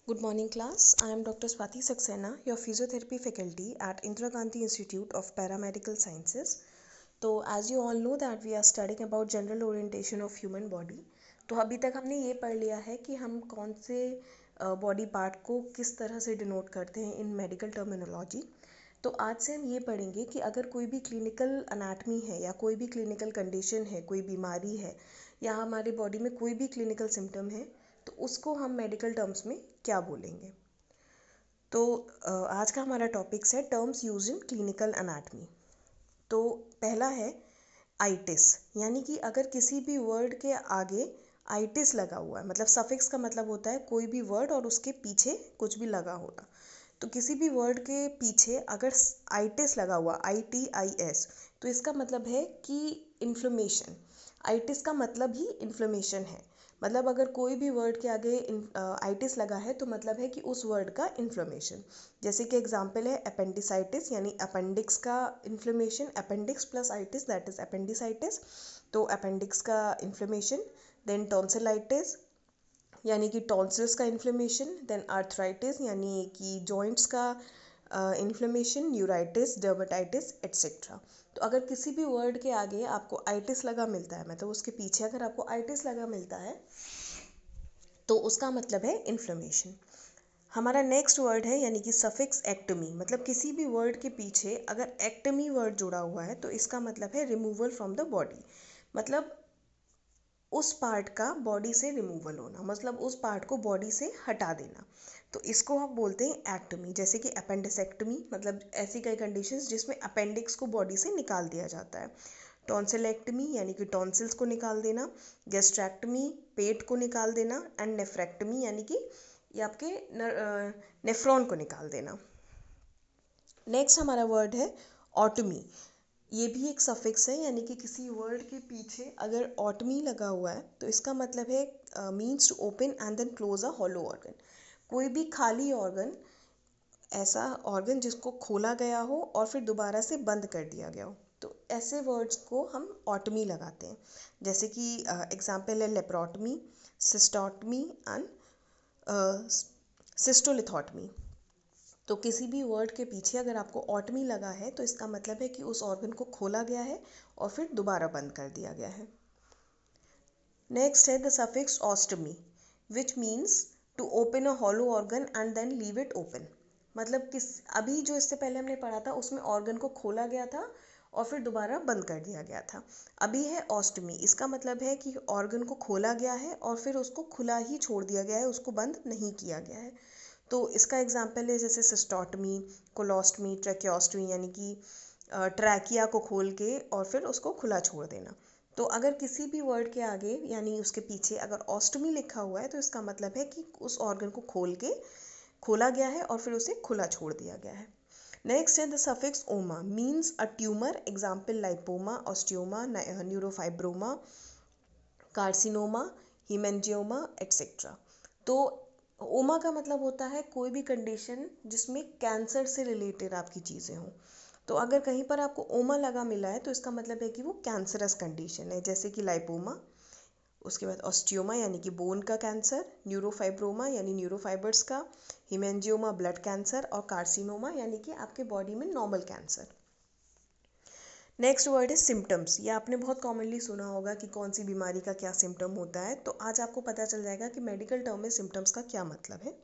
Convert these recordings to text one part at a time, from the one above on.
Good morning, class. I am Dr. Swati Saxena, your physiotherapy faculty at Indira Gandhi Institute of Paramedical Sciences. तो as you all know that we are studying about general orientation of human body. तो अभी तक हमने ये पढ़ लिया है कि हम कौन से बॉडी पार्ट को किस तरह से डिनोट करते हैं इन मेडिकल टर्मिनोलॉजी. तो आज से हम ये पढ़ेंगे कि अगर कोई भी क्लिनिकल अनाटमी है या कोई भी क्लिनिकल कंडीशन है, कोई बीमारी है या हमारे बॉडी में कोई भी क्लिनिकल सिम्टम है, तो उसको हम मेडिकल टर्म्स में क्या बोलेंगे. तो आज का हमारा टॉपिक्स है terms use in clinical anatomy. तो पहला है आइटिस, यानी कि अगर किसी भी वर्ड के आगे आइटिस लगा हुआ है, मतलब सफिक्स का मतलब होता है कोई भी वर्ड और उसके पीछे कुछ भी लगा होना. तो किसी भी वर्ड के पीछे अगर आइटिस लगा हुआ, ITIS, तो इसका मतलब है कि इन्फ्लेमेशन. आइटिस का मतलब ही इन्फ्लेमेशन है. मतलब अगर कोई भी वर्ड के आगे आइटिस लगा है तो मतलब है कि उस वर्ड का इन्फ्लेमेशन. जैसे कि एग्जांपल है अपेंडिसाइटिस, यानी अपेंडिक्स का inflammation. Appendix plus itis that is appendicitis. तो अपेंडिक्स का इन्फ्लेमेशन. देन टॉन्सिलाइटिस यानी कि टॉन्सिल्स का इन्फ्लेमेशन. देन आर्थराइटिस यानी कि जॉइंट्स का इन्फ्लेमेशन. Neuritis, dermatitis etcetera. तो अगर किसी भी वर्ड के आगे आपको आइटिस लगा मिलता है, मतलब उसके पीछे अगर आपको आइटिस लगा मिलता है, तो उसका मतलब है इन्फ्लेमेशन. हमारा नेक्स्ट वर्ड है यानी कि सफिक्स एक्टमी. मतलब किसी भी वर्ड के पीछे अगर एक्टमी वर्ड जुड़ा हुआ है तो इसका मतलब है रिमूवल फ्रॉम द बॉडी. मतलब उस पार्ट का बॉडी से रिमूवल होना, मतलब उस पार्ट को बॉडी से हटा देना. तो इसको हम बोलते हैं एक्टमी. जैसे कि अपेंडिसेक्टमी, मतलब ऐसी कई कंडीशंस जिसमें अपेंडिक्स को बॉडी से निकाल दिया जाता है. टॉन्सिलेक्टमी यानी कि टॉन्सिल्स को निकाल देना. गैस्ट्रैक्टमी, पेट को निकाल देना. एंड नेफ्रेक्टमी यानी कि ये आपके नेफ्रॉन को निकाल देना. नेक्स्ट हमारा वर्ड है ऑटमी. ये भी एक सफिक्स है, यानी कि किसी वर्ड के पीछे अगर ऑटमी लगा हुआ है तो इसका मतलब है means to open and then close a hollow organ. कोई भी खाली ऑर्गन, ऐसा ऑर्गन जिसको खोला गया हो और फिर दोबारा से बंद कर दिया गया हो, तो ऐसे वर्ड्स को हम ऑटमी लगाते हैं. जैसे कि एग्जाम्पल है लेप्रोटमी, सिस्टोटमी एंड सिस्टोलिथोटमी. तो किसी भी वर्ड के पीछे अगर आपको ऑटमी लगा है तो इसका मतलब है कि उस ऑर्गन को खोला गया है और फिर दोबारा बंद कर दिया गया है. नेक्स्ट है the suffix ostomy, which means to open a hollow organ and then leave it open. मतलब किस अभी जो इससे पहले हमने पढ़ा था उसमें ऑर्गन को खोला गया था और फिर दोबारा बंद कर दिया गया था. अभी है ऑस्टमी. इसका मतलब है कि ऑर्गन को खोला गया है और फिर उसको खुला ही छोड़ दिया गया है, उसको बंद नहीं किया गया है. तो इसका एग्जाम्पल है जैसे सिस्टोटमी, कोलोस्टमी, ट्रैकियोस्टमी, यानी कि ट्रैकिया को खोल के और फिर उसको खुला छोड़ देना. तो अगर किसी भी वर्ड के आगे यानी उसके पीछे अगर ऑस्टमी लिखा हुआ है तो इसका मतलब है कि उस ऑर्गन को खोला गया है और फिर उसे खुला छोड़ दिया गया है. नेक्स्ट है the suffix oma, means a tumour. Example lipoma, osteoma, neurofibroma, carcinoma, hemangioma etcetera. तो ओमा का मतलब होता है कोई भी कंडीशन जिसमें कैंसर से रिलेटेड आपकी चीज़ें हों. तो अगर कहीं पर आपको ओमा लगा मिला है तो इसका मतलब है कि वो कैंसरस कंडीशन है. जैसे कि लाइपोमा, उसके बाद ऑस्टियोमा यानी कि बोन का कैंसर, न्यूरोफाइब्रोमा यानी न्यूरोफाइबर्स का, हिमेंजियोमा ब्लड कैंसर और कार्सिनोमा यानी कि आपके बॉडी में नॉर्मल कैंसर. नेक्स्ट वर्ड है सिम्टम्स. ये आपने बहुत कॉमनली सुना होगा कि कौन सी बीमारी का क्या सिम्टम होता है. तो आज आपको पता चल जाएगा कि मेडिकल टर्म में सिम्टम्स का क्या मतलब है.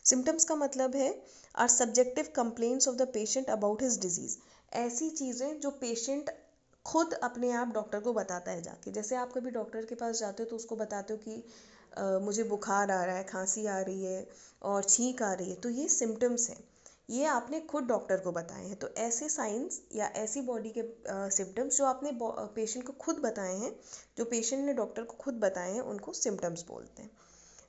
सिम्टम्स का मतलब है are subjective complaints of the patient about his disease. ऐसी चीज़ें जो पेशेंट खुद अपने आप डॉक्टर को बताता है जाके. जैसे आप कभी डॉक्टर के पास जाते हो तो उसको बताते हो कि मुझे बुखार आ रहा है, खांसी आ रही है और छींक आ रही है. तो ये सिम्टम्स हैं, ये आपने खुद डॉक्टर को बताए हैं. तो ऐसे साइंस या ऐसी बॉडी के सिम्टम्स जो आपने पेशेंट को खुद बताए हैं, जो पेशेंट ने डॉक्टर को खुद बताए हैं, उनको सिम्टम्स बोलते हैं.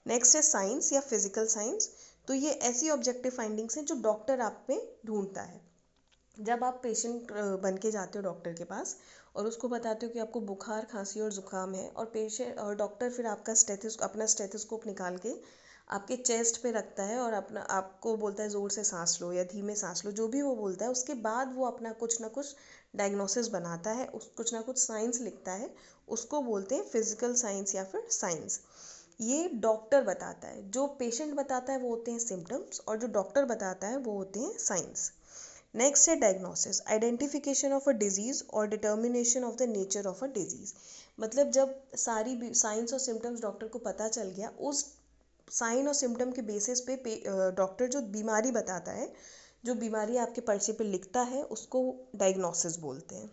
नेक्स्ट है साइंस या फिजिकल साइंस. तो ये ऐसी ऑब्जेक्टिव फाइंडिंग्स हैं जो डॉक्टर आप में ढूंढता है. जब आप पेशेंट बन के जाते हो डॉक्टर के पास और उसको बताते हो कि आपको बुखार, खांसी और ज़ुकाम है, और पेशेंट और डॉक्टर फिर अपना स्टेथोस्कोप निकाल के आपके चेस्ट पे रखता है और अपना आपको बोलता है ज़ोर से सांस लो या धीमे सांस लो, जो भी वो बोलता है, उसके बाद वो अपना कुछ ना कुछ डायग्नोसिस बनाता है, कुछ ना कुछ साइंस लिखता है, उसको बोलते हैं फिजिकल साइंस या फिर साइंस. ये डॉक्टर बताता है, जो पेशेंट बताता है वो होते हैं सिम्टम्स, और जो डॉक्टर बताता है वो होते हैं साइंस। नेक्स्ट है diagnosis, identification of a disease और determination of the nature of a disease. मतलब जब सारी साइंस और सिम्टम्स डॉक्टर को पता चल गया, उस साइन और सिम्टम के बेसिस पे डॉक्टर जो बीमारी बताता है, जो बीमारी आपके पर्चे पे लिखता है, उसको डायग्नोसिस बोलते हैं।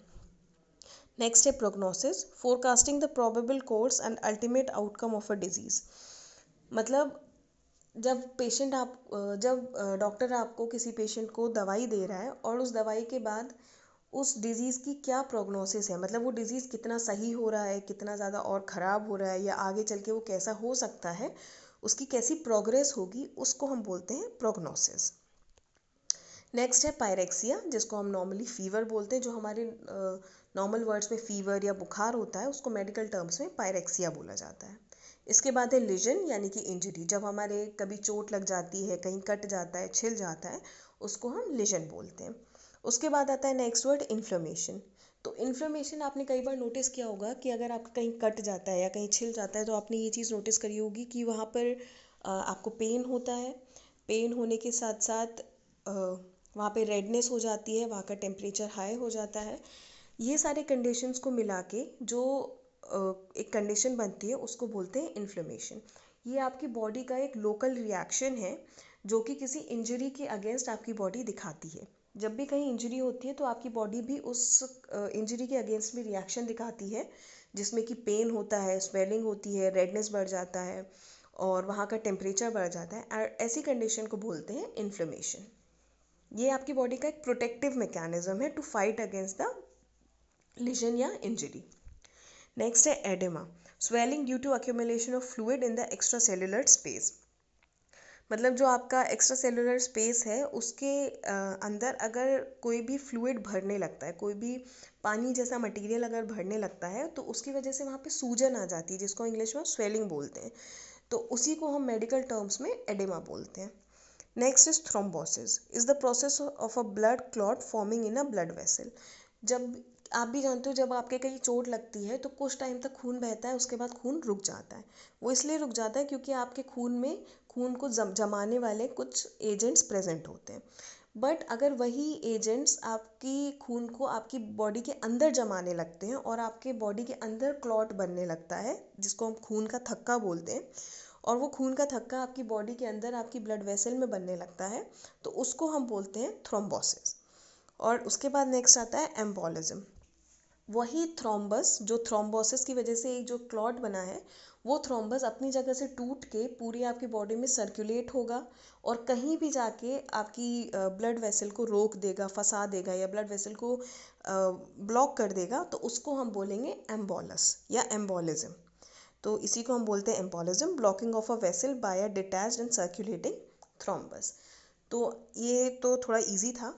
नेक्स्ट है prognosis, forecasting the probable course and ultimate outcome of a disease. मतलब जब पेशेंट आप जब डॉक्टर आपको किसी पेशेंट को दवाई दे रहा है और उस दवाई के बाद उस डिज़ीज़ की क्या प्रोग्नोसिस है, मतलब वो डिज़ीज़ कितना सही हो रहा है, कितना ज़्यादा और ख़राब हो रहा है, या आगे चल के वो कैसा हो सकता है, उसकी कैसी प्रोग्रेस होगी, उसको हम बोलते हैं प्रोग्नोसिस। नेक्स्ट है पायरेक्सिया, जिसको हम नॉर्मली फीवर बोलते हैं। जो हमारे नॉर्मल वर्ड्स में फीवर या बुखार होता है, उसको मेडिकल टर्म्स में पायरेक्सिया बोला जाता है। इसके बाद है लिजन, यानी कि इंजरी। जब हमारे कभी चोट लग जाती है, कहीं कट जाता है, छिल जाता है, उसको हम लिजन बोलते हैं। उसके बाद आता है नेक्स्ट वर्ड इन्फ्लेमेशन। तो इन्फ्लेमेशन आपने कई बार नोटिस किया होगा कि अगर आपका कहीं कट जाता है या कहीं छिल जाता है, तो आपने ये चीज़ नोटिस करी होगी कि वहाँ पर आपको पेन होता है। पेन होने के साथ साथ वहाँ पे रेडनेस हो जाती है, वहाँ का टेम्परेचर हाई हो जाता है। ये सारे कंडीशंस को मिला के जो एक कंडीशन बनती है, उसको बोलते हैं इन्फ्लेमेशन। ये आपकी बॉडी का एक लोकल रिएक्शन है, जो कि किसी इंजरी के अगेंस्ट आपकी बॉडी दिखाती है। जब भी कहीं इंजरी होती है तो आपकी बॉडी भी उस इंजरी के अगेंस्ट में रिएक्शन दिखाती है, जिसमें कि पेन होता है, स्वेलिंग होती है, रेडनेस बढ़ जाता है और वहाँ का टेम्परेचर बढ़ जाता है। ऐसी कंडीशन को बोलते हैं इन्फ्लेमेशन। ये आपकी बॉडी का एक प्रोटेक्टिव मैकेनिज्म है to fight against the lesion या इंजरी। नेक्स्ट है oedema, swelling due to accumulation of fluid in the extra cellular space. मतलब जो आपका एक्स्ट्रा सेलुलर स्पेस है, उसके अंदर अगर कोई भी फ्लूइड भरने लगता है, कोई भी पानी जैसा मटेरियल अगर भरने लगता है, तो उसकी वजह से वहाँ पे सूजन आ जाती है, जिसको इंग्लिश में स्वेलिंग बोलते हैं। तो उसी को हम मेडिकल टर्म्स में एडेमा बोलते हैं। Next is thrombosis, is the process of a blood clot forming in a blood vessel. जब आप भी जानते हो, जब आपके कहीं चोट लगती है तो कुछ टाइम तक खून बहता है, उसके बाद खून रुक जाता है। वो इसलिए रुक जाता है क्योंकि आपके खून में खून को जमाने वाले कुछ एजेंट्स प्रेजेंट होते हैं। बट अगर वही एजेंट्स आपकी खून को आपकी बॉडी के अंदर जमाने लगते हैं और आपके बॉडी के अंदर क्लॉट बनने लगता है, जिसको हम खून का थक्का बोलते हैं, और वो खून का थक्का आपकी बॉडी के अंदर आपकी ब्लड वेसल में बनने लगता है, तो उसको हम बोलते हैं थ्रोम्बोसिस। और उसके बाद नेक्स्ट आता है एम्बोलिज्म। वही थ्रोम्बस, जो थ्रोम्बोसिस की वजह से एक जो क्लॉट बना है, वो थ्रोम्बस अपनी जगह से टूट के पूरी आपकी बॉडी में सर्कुलेट होगा और कहीं भी जाके आपकी ब्लड वेसल को रोक देगा, फंसा देगा, या ब्लड वेसल को ब्लॉक कर देगा, तो उसको हम बोलेंगे एम्बोलस या एम्बोलिज्म। तो इसी को हम बोलते हैं embolism, blocking of a vessel by a detached and circulating thrombus. तो ये तो थोड़ा इजी था।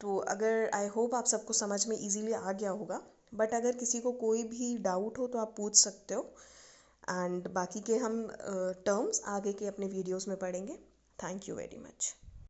तो अगर आई होप आप सबको समझ में इजीली आ गया होगा, बट अगर किसी को कोई भी डाउट हो तो आप पूछ सकते हो। एंड बाकी के हम टर्म्स आगे के अपने वीडियोस में पढ़ेंगे। Thank you very much.